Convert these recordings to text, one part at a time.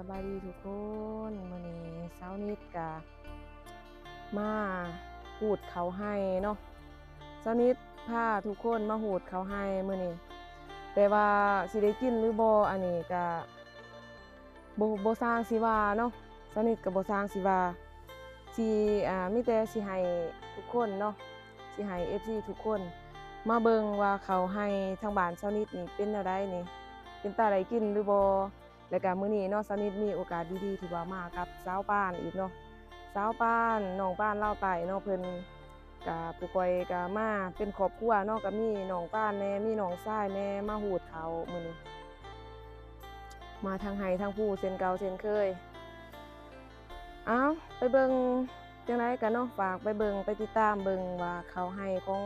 สบายดีทุกคนมื้อนี้เช้านิดกะมาหูดเขาให้เนาะเช้านิดพาทุกคนมาหูดเขาให้มื้อนี้แต่ว่าสิได้กินหรือบ่อันนี้ก็บ่สร้างสิว่าเนาะเช้านิดก็บ่สร้างสิว่าสิมีแต่สิให้ทุกคนเนาะสิให้ FC ทุกคนมาเบิ่งว่าเขาให้ทางบ้านเช้านิดนี่เป็นแนวใดนี่เป็นตาได้กินหรือบ่แล้วก็มื้อนี้เนาะเช้านิดมีโอกาสดีๆที่ว่ามากับสาวป้านอีกเนาะสาวป้านน้องป้านลาวใต้เนาะเพิ่นก็ผู้ก้อยก็มาเป็นครอบครัวเนาะก็มีน้องป้านแหน่มีน้องชายแหน่มาหูดเขามื้อนี้มาทางไห้ทางผู้เช่นเก่าเช่นเคยเอาไปเบิ่งจังไดกันเนาะฝากไปเบิ่งไปติดตามเบิ่งว่าเขาให้ของ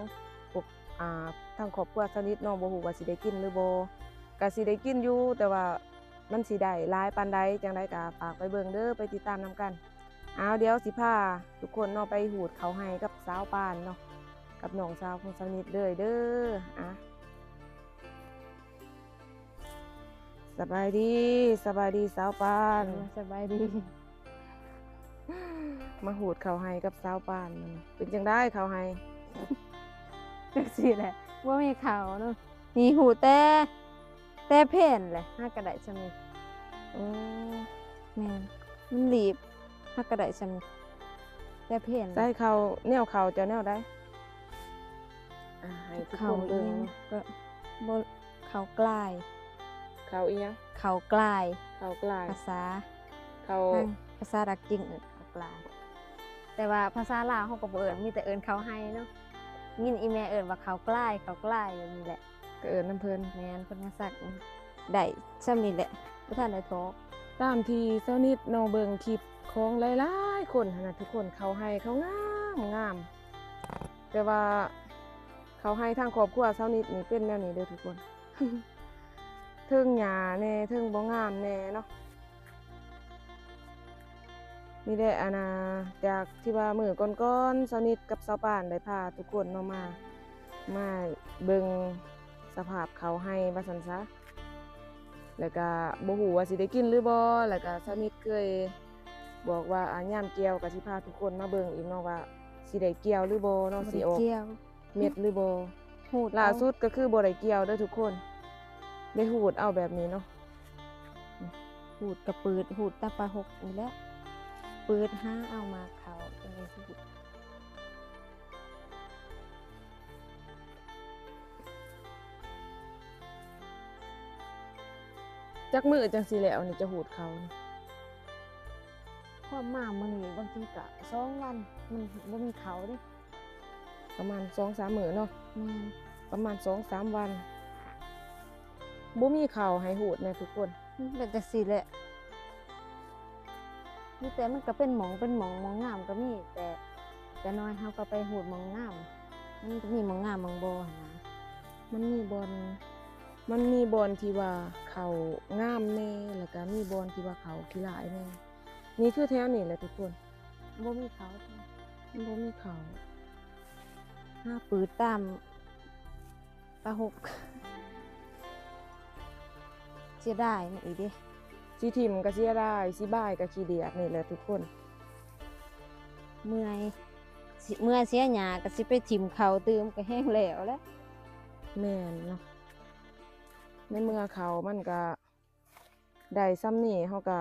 พวกทางครอบครัวเช้านิดเนาะบ่ฮู้ว่าสิได้กินหรือบ่ก็สิได้กินอยู่แต่ว่ามันสิได้หลายปานใดจังไดก็ฝากไปเบิ่งเด้อไปติดตามนำกันเดี๋ยวสิพาทุกคนเนาะไปหูดเขาให้กับสาวป้านเนาะกับน้องสาวของเช้านิดเลยเด้อสบายดีสาวป้านสบายดี มาหูดเขาให้กับสาวป้านมันเป็นจังได้เขาให้ จังซี่แหละบ่มีเขาวเนาะมีหูแต่เพ่นแหละฮักกระไดซะมีอืมแม่นมันรีบฮักกระไดซะมีแต่เพ่น ได้เขาแนวเขาจะแนวได้ให้ทุก เขา คน อี เบิ่ ห ง ยังก็บ่เขากลาย เขาอีหยัง เขากลาย เขากลาย ภาษา เขา ทางภาษาดักจริงเขากลาย แต่ว่าภาษาลาวเฮาก็บ่เอิ้นมีแต่เอิ้นเขาให้เนาะยินอีแม่เอิ้นว่าเขากลายแบบนี้แหละ ก็เอิ้นน้ำเพิ่น แม่นเพิ่นมาซักได้ซ้ำนี่แหละบ่ทันได้ทอก ตามที่เช้านิดน้องเบิ่งคลิปของหลายๆคนหั้นน่ะทุกคนเขาให้เขางามแต่ว่าเขาให้ทางครอบครัวเช้านิดนี่เป็นแนวนี้เด้อทุกคน เทิงหญ้าแน่เทิงบ่งามแน่เนาะนี่แหละจากที่ว่ามื้อก่อนๆเช้านิดกับสาวป้านได้พาทุกคนเนาะมาเบิ่งสภาพเขาให้ว่าซั่นซะแล้วก็บ่ฮู้ว่าสิได้กินหรือบ่แล้วก็เช้านิดเคยบอกว่ายามเกี่ยวก็สิพาทุกคนมาเบิ่งอีกเนาะว่าสิได้เกี่ยวหรือบ่เนาะสิออก เกี่ยว เม็ดหรือบ่ หูด ล่าสุดก็คือบ่ได้เกี่ยวเด้อทุกคนได้หูดเอาแบบนี้เนาะ หูดกับปืดหูดตาปลาหกนี่แหละปืดหาเอามาเขาจังได๋สิหูด จักมื้อจังสิแล้วนี่จะหูดเขานี่ ความมามื้อนี้บางทีก็2 วันมันบ่มีเขาเด้ ประมาณ 2-3 มื้อเนาะ แม่น ประมาณ 2-3 วันบ่มีข้าวให้หูดแน่ทุกคน มันเป็นจังซี่แหละมีแต่มันก็เป็นหมองงามก็มีแต่น้อยเฮาก็ไปหูดหมองงามมันก็มีหมองงามหมองบ่หั้นนะ มันมีบอนที่ว่าเขางามแน่แล้วก็มีบอนที่ว่าเขาขี้ร้ายแน่นี่คือแถวนี้แหละทุกคน บ่มีเขา มันบ่มีเขา หาปืดตามปลาหกเสียดายนะอีเด้ สิถิ่มก็เสียดายสิบ้ายก็ขี้เดียดนี่แหละทุกคน เมื่อยเสียหญ้าก็สิไปถิ่มเขาตื่มก็แห้งแล้วแหละ แม่นเนาะในเมื่อเขามันก็ได้ซ้ำนี่เฮาก็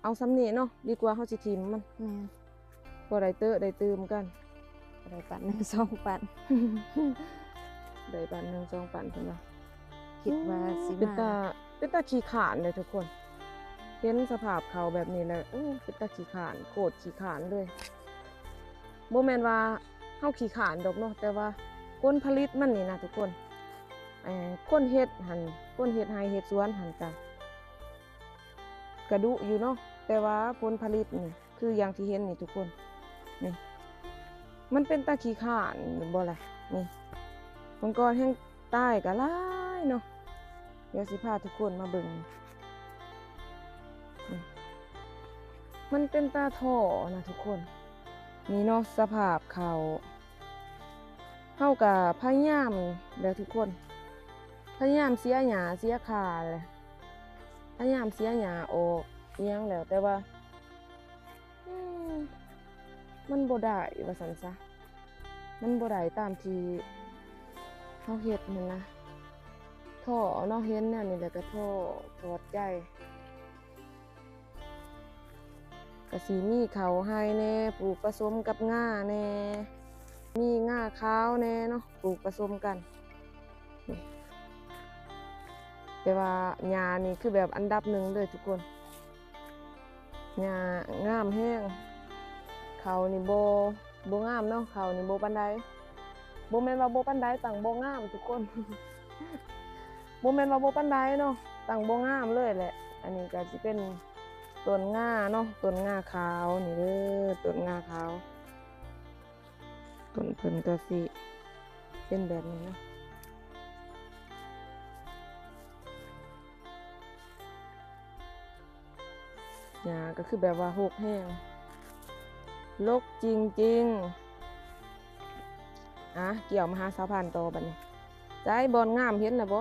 เอาซ้ำนี่เนาะดีกว่าเฮาสิถิ่มมัน แม่น บ่ได้เตอะได้ตื่มกัน บ่ได้ปั่น1 2ปั่น ได้ปันหนึ่งสองปันเพิ่นว่า คิดว่าสิ เป็น มา ตาขี้ขานเลยทุกคนเห็นสภาพเขาแบบนี้แล้วเป็นตาขี้ขานโคตรขี้ขานเลยบ่แม่นว่าเฮาขี้ขานดอกเนาะแต่ว่าคนผลิตมันนี่นะทุกคนคนเฮ็ดหั่นคนเฮ็ดไร่เฮ็ดสวนหั่นกระดุอยู่เนาะแต่ว่าผลผลิตนี่คืออย่างที่เห็นนี่ทุกคนนี่มันเป็นตาขี้ขานบ่ล่ะนี่บางกรแห่งใต้ก็หลายเนาะเดี๋ยวสิพาทุกคนมาเบิ่งนี่มันเป็นตาท่อนะทุกคนนี่เนาะสภาพเขาเฮาก็พยายามเด้อทุกคนพยายามเสียหญ้าเสียคาเลยพยายามเสียหญ้าออก อิหยังแล้วแต่ว่าอืมมันบ่ได้ว่าซั่นซะมันบ่ได้ตามที่เฮาเฮ็ดนั่นนะท้อเนาะเห็นแนวนี้แล้วก็ท้อถอดใจก็สิมีข้าวไร่แหน่ปลูกผสมกับง่าแหน่มีง่าขาวแหน่เนาะปลูกผสมกันนี่แต่ว่าหญ้านี่คือแบบอันดับหนึ่งเลยทุกคนหญ้างามแรง เขานี่บ่งามเนาะเขานี่บ่ปานใดบ่แม่นว่าบ่ปานใดตั้งบ่งามทุกคน บ่แม่นว่าบ่ปานใดเนาะตั้งบ่งามเลยแหละอันนี้ก็สิเป็นต้นง่าเนาะต้นง่าขาวนี่เด้อต้นง่าขาวต้นเพิ่นก็สิเป็นแบบนี้เนาะหญ้าก็คือแบบว่ารกแรงรกจริงๆเกี่ยวมาหาสาวพันธุ์ต่อบัดนี้ใจบอนงามเห็นแล้วบ่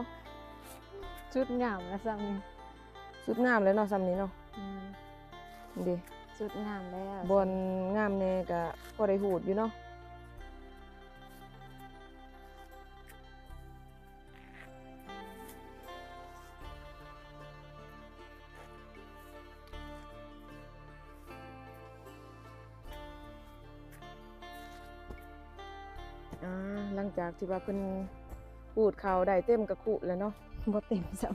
ชุดงามแล้วซ้ำนี่ สุดงามเลยเนาะซ้ำนี้เนาะ อืม นี่เด้ ชุดงามแล้ว บอนงามแน่ก็พอได้หูดอยู่เนาะหลังจากที่ว่าเพิ่นหูดข้าวได้เต็มกระคุแล้วเนาะ บ่เต็มซ้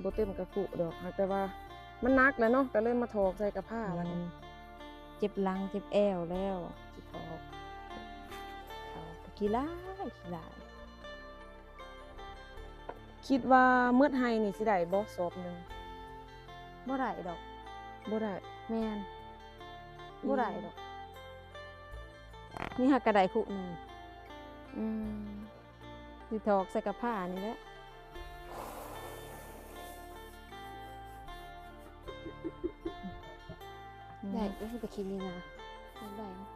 บ่เต็มกระคุดอกแต่ว่ามันหนักแล้วเนาะก็เลยมาถอกใส่กระผ้า ำ มัน เจ็บหลังเจ็บแอวแล้วสิพอกเขาก็ขี้ร้ายขี้ร้าย คิดว่าเมื่อไห้นี่สิได้บ่สอบหนึง บ่ได้ดอก บ่ได้ แม่นบ่ได้ดอกนี่หักกระไดคุหนึง อืม สิถอกใส่กับผ้านี่แหละได้ก็คือไปคิดนี่นะได้นะ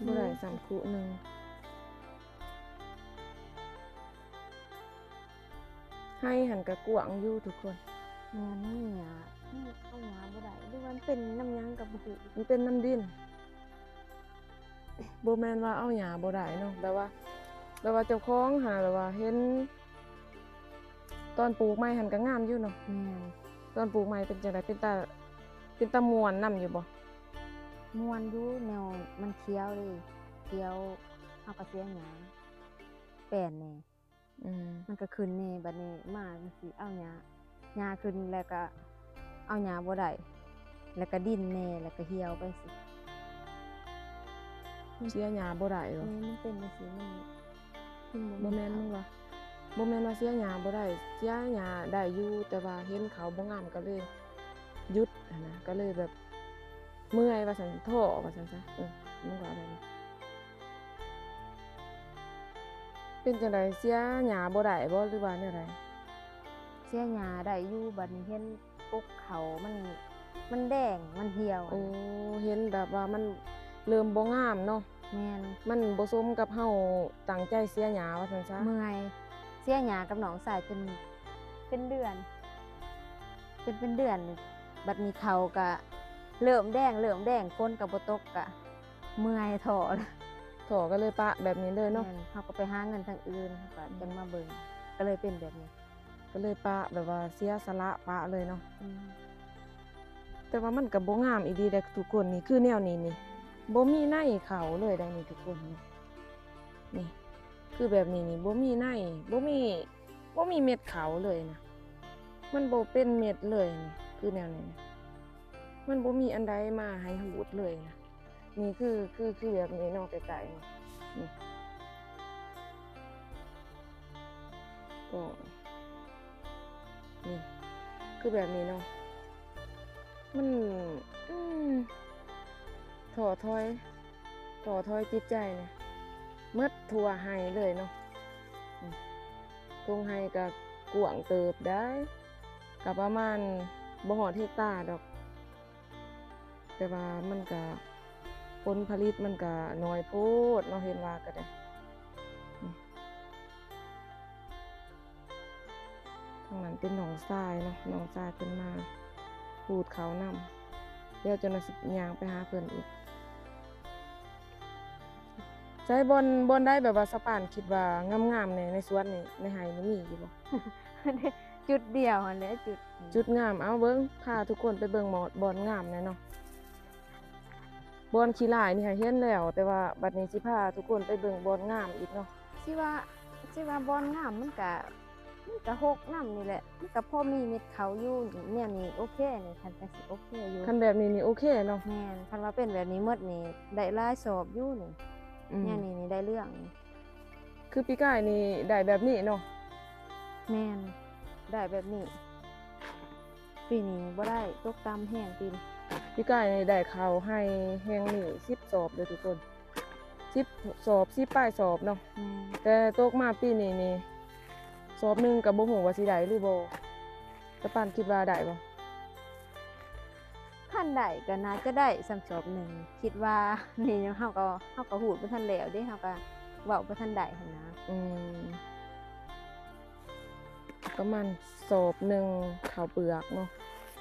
บ่ได้สามคุหนึงให้หันกะกวางอยู่ทุกคน แม่นนี่อ่ะเอาหมาบ่ได้หรือว่ามันเป็นน้ำหยังกับบ่ฮู้ มันเป็นน้ำดินบ่แม่นว่าเอาหญ้าบ่ได้เนาะแบบว่าเจ้าของหาแบบว่าเห็น ตอนปลูกใหม่หันก็งามอยู่เนาะ แม่น ตอนปลูกใหม่เป็นจังไดเป็นตาม่วนนํอยู่บ่ ม่วนอยู่แนวมันเคี้ยวดิเคี้ยวเฮาก็เสียหยังแป้นแน่ อืม มันก็ขึ้นแน่บัดนี้มาจังซี่เอาหญ้าขึ้นแล้วก็เอาหญ้าบ่ได้แล้วก็ดิ้นแน่แล้วก็เหี่ยวไปสิ เสียหญ้าบ่ได้เหรอ มันเป็นจังซี่มัน บ่แม่นมึงว่าบ่แม่นว่าเสียหญ้าบ่ได้เสียหญ้าได้อยู่แต่ว่าเห็นเขาบ่งามก็เลยหยุดหั้นนะก็เลยแบบเมื่อยว่าซั่นท้อว่าซั่นซะมึงว่าแบบนี้เป็นจังไดเสียหญ้าบ่ได้บ่หรือว่าแนวใด เสียหญ้าได้อยู่บัดนี้เห็นกกเขามันแดงมันเหี่ยว โอ้เห็นแบบว่ามันเริ่มบ่งามเนาะ แม่น มันบ่สมกับเฮาตั้งใจเสียหญ้าว่าซั่นซะ เมื่อยเสียหญ้ากับหนองสายเป็นเดือน เป็นเดือนบัดนี้เขาก็เริ่มแดงก้นก็บ่ตกก็เมื่อยท้อแล้ว ท้อก็เลยปะแบบนี้เลยเนาะ แม่นเขาก็ไปหาเงินทางอื่นเขาก็จังมาเบิ่งก็เลยเป็นแบบนี้ ก็เลยปะแบบว่าเสียสละปะเลยเนาะ อืม แต่ว่ามันก็บ่งามอีดีเด้ทุกคนนี่คือแนวนี้นี่บ่มีในเขาเลยได้นี่ทุกคนนี่คือแบบนี้นี่บ่มีในบ่มีเม็ดเขาเลยนะมันบ่เป็นเม็ดเลยนี่คือแนวนี้นะมันบ่มีอันใดมาให้หูดเลยนะนี่คือแบบนี้เนาะไกลๆนี่ก็นี่คือแบบนี้เนาะมันท้อถอยจิตใจเนี่ยหมดทั่วไห้เลยเนาะตรงไห้ก็กว้างเติบได้ก็ประมาณบ่ฮอดเฮกตาร์ดอก แต่ว่ามันก็ผลผลิตมันก็น้อยโพดเนาะเห็นว่าก็ได้ เป็นหนองทรายเนาะหนองทรายเพิ่นมาพูดเขานำเดี๋ยวจะน่ะสิย่างไปหาเพิ่นอีกใช้บอนได้แบบว่าสะปานคิดว่างามๆในสวนนี่ในไร่นี่มีอยู่บ่ จุดเดียวหั่นแหละจุดงามเอาเบิ่งพาทุกคนไปเบิ่งหมอดบอนงามแน่เนาะบอนขี้หลายนี่ค่ะเห็นแล้ว แต่ว่าบัดนี้สิพาทุกคนไปเบิ่งบอนงามอีกเนาะ สิว่าบอนงามมันก็หกน้ำนี่แหละมันก็พอมีเม็ดเขาอยู่เนี่ยนี่โอเคนี่คันก็สิโอเคอยู่ คันแบบนี้นี่โอเคเนาะ แม่นคันว่าเป็นแบบนี้หมดนี่ได้หลายสอบอยู่นี่ เนี่ยนี่ได้เรื่องนี่ คือปีกายนี่ได้แบบนี้เนาะ แม่นได้แบบนี้ปีนี้บ่ได้ตกตามแห้งปีนี้ ปีกายนี่ได้ข้าวให้แห้งนี่10สอบเด้อทุกคน10สอบ10ปลายสอบเนาะ แม่น แต่ตกมาปีนี้นี่สอบหนึงก็บ่ฮู้ว่าสิได้หรือบ่แต่ปานคิดว่าได้บ่ คันได้ก็น่าจะได้สำสอบหนึ่งคิดว่านี่เฮาก็ฮู้บ่ทันแล้วเด้เฮาก็เว้าบ่ทันได้หั่นนะ อืมประมาณสอบหนึงข้าวเปลือกเนาะ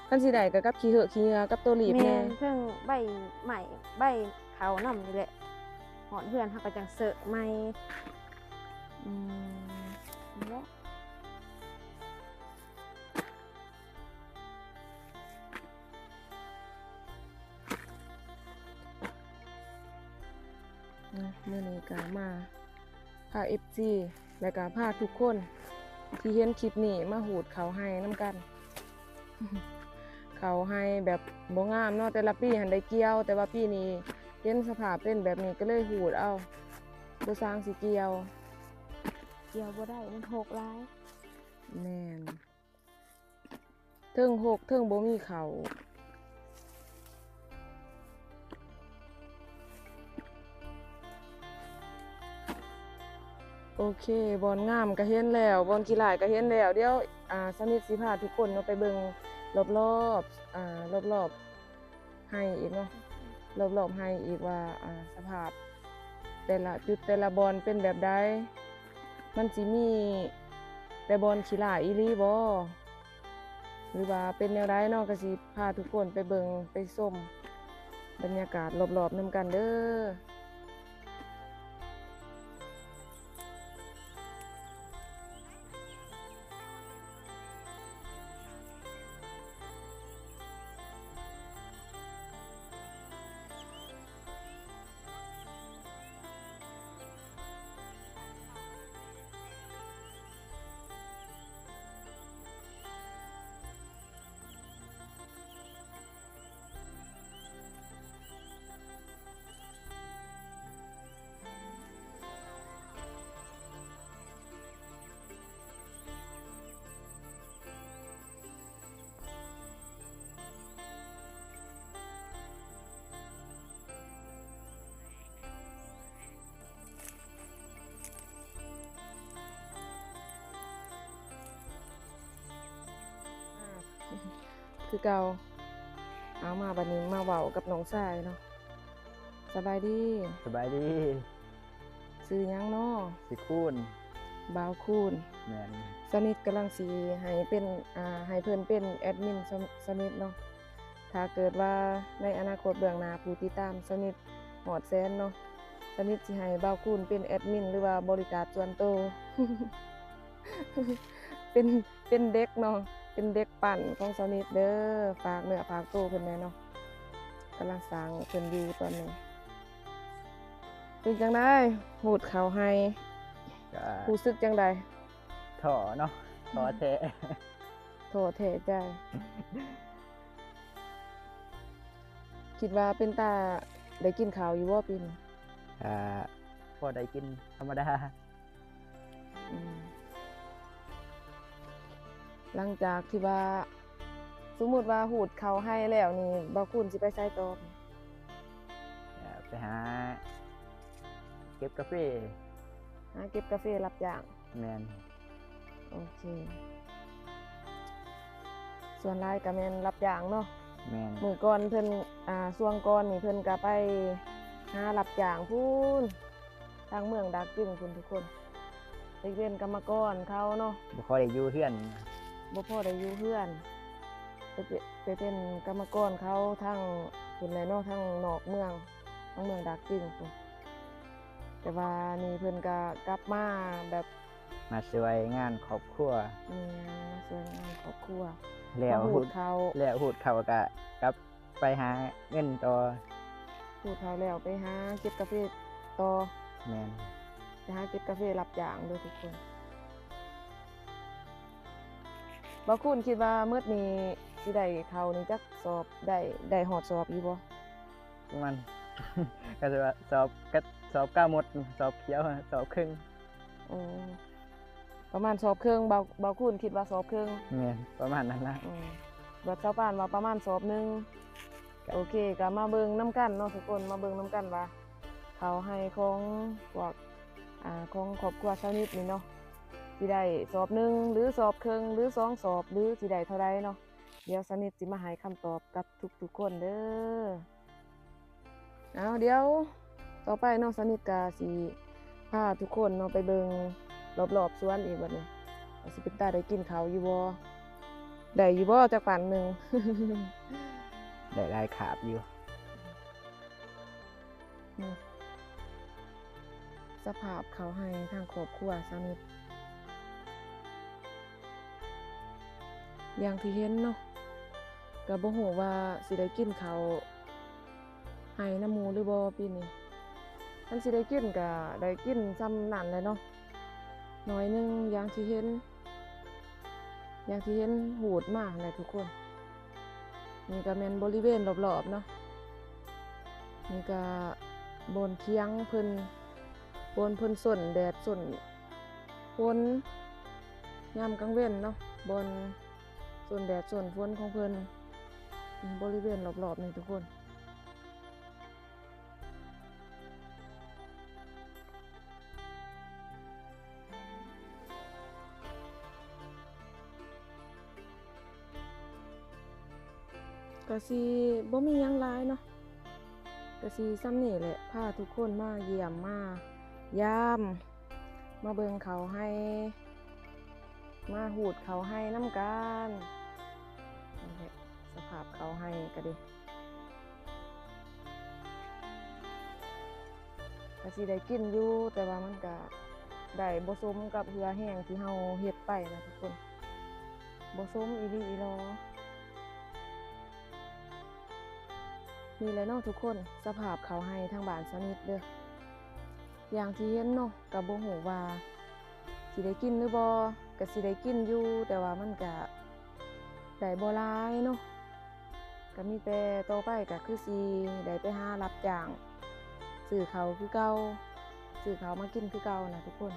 คันสิได้ก็กับขี้เหอะขี้เหงื่อกับตัวรีบ แม่ แน่ นเพิ่งใบใหม่ใบเขาวนำนี่แหละฮอดเฮือนเฮาก็จังเสอะใหม่นั่นแหละ มื้อนี้ก็มาพา FC แล้วก็พาทุกคนที่เห็นคลิปนี้มาหูดเขาให้นำกัน เขาให้แบบบ่งามเนาะแต่ละปีหันได้เกี่ยว แต่ว่าปีนี้เห็นสภาพเป็นแบบนี้ก็เลยหูดเอาบ่สร้างสิเกี่ยว เกี่ยวบ่ได้มันหกหลาย แม่นเทิงหกเทิงบ่มีเขาโอเคบอนงามก็เห็นแล้วบอนขี้หลายก็เห็นแล้วเดี๋ยวสนิทสิพาทุกคนเนาะไปเบิ่งรอบๆรอบๆให้อีกเนาะรอบๆให้อีกว่าสภาพแต่ละจุดแต่ละบอนเป็นแบบใดมันสิมีแต่บอนขี้หลายอีหลีบ่หรือว่าเป็นแนวใดเนาะก็สิพาทุกคนไปเบิ่งไปชมบรรยากาศรอบๆนำกันเด้อ คือเก่าเอามาบัดนี้มาเว้ากับน้องชายเนาะสบายดี สบายดี ซื้อหยังเนาะ สิคูณ บ่าวคูณ แม่น สนิทกำลังสิให้เป็นให้เพิ่นเป็นแอดมินสนิทเนาะถ้าเกิดว่าในอนาคตเบื้องหน้าผู้ติดตามสนิทฮอดแสนเนาะสนิทสิให้บ่าวคูณเป็นแอดมินหรือว่าบริการส่วนตัว เป็นเด็กเนาะเป็นเด็กปั่นของสนิทเด้อฝากเนื้อฝากตัวเพิ่นแน่เนาะกำลังสร้างเพิ่นอยู่ตอนนี้เป็นจังได๋หูดเขาให้ ก็ รู้สึกจังได๋ ถ่อเนาะถ่อแท้ โทษแท้ใจ คิดว่าเป็นตาได้กินข้าวอยู่บ่ปีนี้ อ่าพอได้กินธรรมดา อืมหลังจากที่ว่าสมมุติว่าหูดเขาให้แล้วนี่บ่คุณสิไปไสต่อ ไปหา เก็บกาแฟ หาเก็บกาแฟรับจ้าง แม่น โอเค ส่วนหลายก็แม่นรับจ้างเนาะ แม่น มื้อก่อนเพิ่นช่วงก่อนนี่เพิ่นก็ไปหารับจ้างพูนทางเมืองดากจึงพุ่นทุกคนไปเป็นกรรมกรเขาเนาะ บ่ค่อยได้อยู่เฮือน บ่พอได้อยู่เฮือนไปเป็นกรรมกรเขาทั้งพุ่นแหละเนาะทั้งนอกเมืองทั้งเมืองดากจิงพุ่นแต่ว่านี่เพิ่นก็กลับมาแบบ มาช่วยงานครอบครัว มาช่วยงานครอบครัว แล้ว มาหูดเขา แล้วหูดเขาก็กลับไปหาเงินต่อ หูดเขาแล้วไปหาเก็บกาแฟต่อ แม่น ไปหาเก็บกาแฟรับจ้างเด้อทุกคนบ่คุณคิดว่ามื้อนี้สิได้เขานี่จักสอบได้ฮอดสอบอยู่บ่ มัน ก็จะว่าสอบ9หมดสอบเขียวสอบครึ่ง อืมประมาณสอบครึ่งเบาคุณคิดว่าสอบครึ่ง แม่นประมาณนั้นนะ บัดชาวบ้านว่าประมาณสอบหนึง ครับ โอเคก็มาเบิ่งนํกันเนาะทุกคนมาเบิ่งนํกันว่าเขาให้ของพวกของครอบครัวชาวนิดนี่เนาะสิได้สอบหนึ่งหรือสอบครึ่งหรือ2 สอบหรือสิได้เท่าใดเนาะเดี๋ยวชาวนิดสิมาให้คำตอบกับทุกคนเด้อเอาเดี๋ยวต่อไปเนาะชาวนิดก็สิพาทุกคนเนาะไปเบิ่งรอบๆสวนอีกบัดนี้ว่าสิเป็นตาได้กินข้าวอยู่บ่ได้อยู่บ่จักปันหนึง ได้ลายขาบอยู่ นี่สภาพเขาให้ทางครอบครัวสนิทอย่างที่เห็นเนาะก็บ่ฮู้ว่าสิได้กินเขาวให้น้ำหมูหรือบ่ปีนี้คันสิได้กินก็ได้กินซ้ำนั่นแหละเนาะน้อยหนึงอย่างที่เห็นหูดมากเลยทุกคนนี่ก็แม่นบริเวณรอบๆเนาะนี่ก็บนเคียงเพิ่นส้นแดดส้นฝนยามกลางเว้นเนาะบนส้นแดดส้นฝนของเพิ่นบริเวณรอบๆนี่ทุกคนก็สิบ่มีหยังหลายเนาะก็สิซ้ำนี่แหละพาทุกคนมาเยี่ยมมายามมาเบิ่งเขาให้มาหูดเขาให้น้ำกันนี่แหละสภาพเขาให้ก็ดิก็สิได้กินอยู่แต่ว่ามันก็ได้บ่สมกับเหือแห้งที่เฮาเฮ็ดไปนะทุกคนบ่สมอีหลีอีหลอนี่แหละเนาะทุกคนสภาพเขาให้ทางบ้านสนิทเด้ออย่างที่เห็นเนาะก็บ่ฮู้ว่าสิได้กินหรือบ่ก็สิได้กินอยู่แต่ว่ามันก็ได้บ่หลายเนาะก็มีแต่ต่อไปก็คือสิได้ไปหารับจ้างซื้อข้าวคือเก่าซื้อข้าวมากินคือเก่านะทุกคน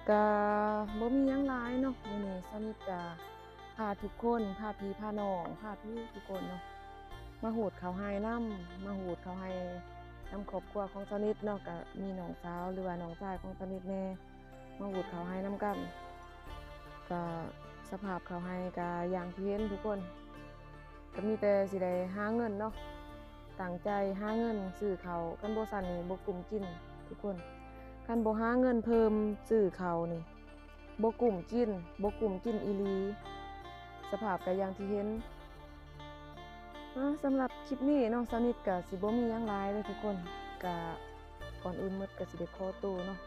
ก็บ่มีหยังหลายเนาะมื้อนี้สนิทก็พาทุกคนพาพี่พาน้องพาพี่ทุกคนเนาะมาหูดเขาให้น้ำมาหูดเขาให้น้ำครอบครัวของสนิทเนาะก็มีน้องสาวหรือว่าน้องชายของสนิทแน่มาหูดเขาให้น้ำกันก็สภาพเขาให้ก็อย่างที่เห็นทุกคนก็มีแต่สิได้หาเงินเนาะตั้งใจหาเงินซื้อเขาวคันบ่ซันนี่บ่กุ้มกินทุกคนคันบ่หาเงินเพิ่มซื้อเขาวนี่บ่กุ้มกินอีหลีสภาพก็อย่างที่เห็นสำหรับคลิปนี้เนาะสนิทก็สิบ่มีหยังหลายเลยทุกคนก็ก่อนอื่นหมดก็สิได้ขอตัวเนาะ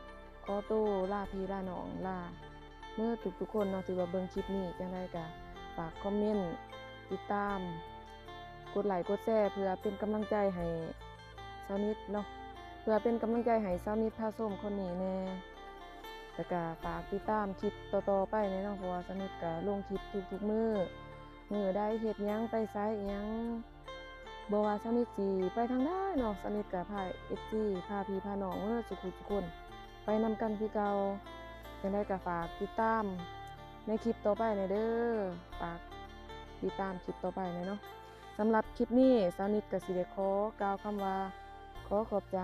ขอตัวลาพี่ลาน้องลาเมื่อทุกคนเนาะที่ว่าเบิ่งคลิปนี้จังได๋ก็ฝากคอมเมนต์ติดตามกดไลค์กดแชร์เพื่อเป็นกำลังใจให้สนิทเนาะเพื่อเป็นกำลังใจให้สนิทพาส้มคนนี้แน่แล้วก็ฝากติดตามคลิปต่อๆไปเนาะเพราะว่าสนิทก็ลงคลิปทุกๆมื้อได้เฮ็ดหยังไปไสหยังบ่ว่าสนิทสิไปทางใดเนาะสนิทก็พา FC พาพี่พาน้องทุกคนไปนำกันคือเก่าจังได๋ก็ฝากติดตามในคลิปต่อไปเด้อฝากติดตามคลิปต่อไปเนาะสำหรับคลิปนี้สนิทก็สิได้ขอกล่าวคำว่าขอขอบใจ